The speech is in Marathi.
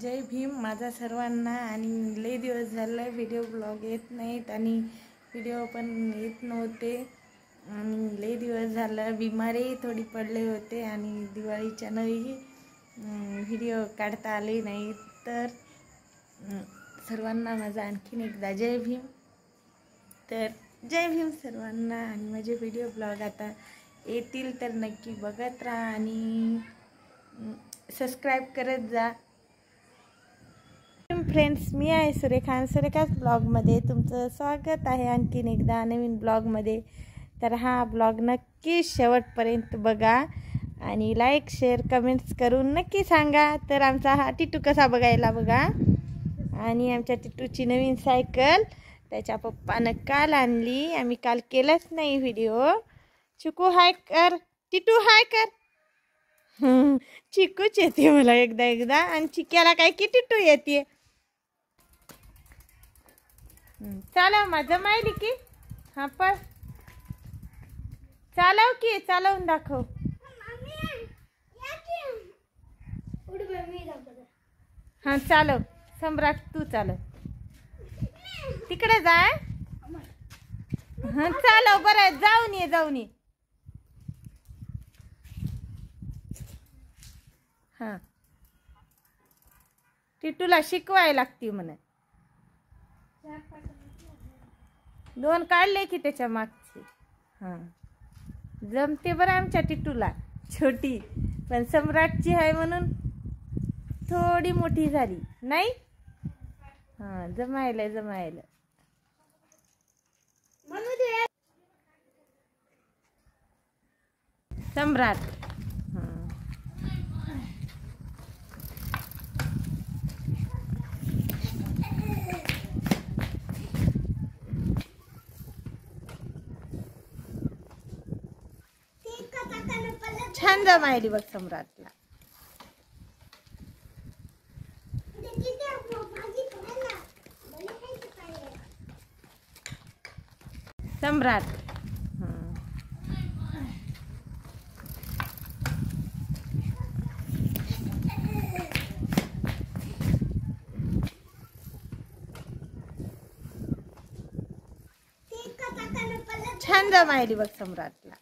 जय भीम माझा सर्वांना। आणि लय दिवस झाले व्हिडिओ ब्लॉग येत नाहीत आणि व्हिडिओ पण येत नव्हते आणि लय दिवस झालं बिमारी थोडी पडले होते आणि दिवाळीच्या नंही व्हिडिओ काढता आले नाही। तर सर्वांना माझा आणखीन एकदा जय भीम। तर जय भीम सर्वांना। आणि माझे व्हिडिओ ब्लॉग आता येतील तर नक्की बघत राहा आणि सबस्क्राइब करत जा। फ्रेंड्स, मी आहे सुरेखा। सुरेखाच ब्लॉगमध्ये तुमचं स्वागत आहे आणखीन एकदा नवीन ब्लॉगमध्ये। तर हा ब्लॉग नक्की शेवटपर्यंत बघा आणि लाईक शेअर कमेंट्स करून नक्की सांगा। तर आमचा हा टिटू कसा बघायला बघा। आणि आमच्या टिटूची नवीन सायकल त्याच्या पप्पानं काल आणली। आम्ही काल केलाच नाही व्हिडिओ। चिकू हाय कर, टिटू हाय कर। चिकूच येते मला एकदा एकदा आणि चिक्याला काय की टिटू येते। चालव माझं मायली की हा पण चालव की चालवून दाखव। हा चालव सम्राट तू चालव तिकडे जाय। हा चालव बरं जाऊन ये। हा टिटूला शिकवायला लागती म्हणे। दोन काढले की त्याच्या मागचे। हा जमते बरं आमच्या टिटूला। छोटी पण सम्राटची आहे म्हणून थोडी मोठी झाली नाही। हा जमायला सम्राट। छान जमायली बघ सम्राटला। सम्राट छान जमायली बघ सम्राटला।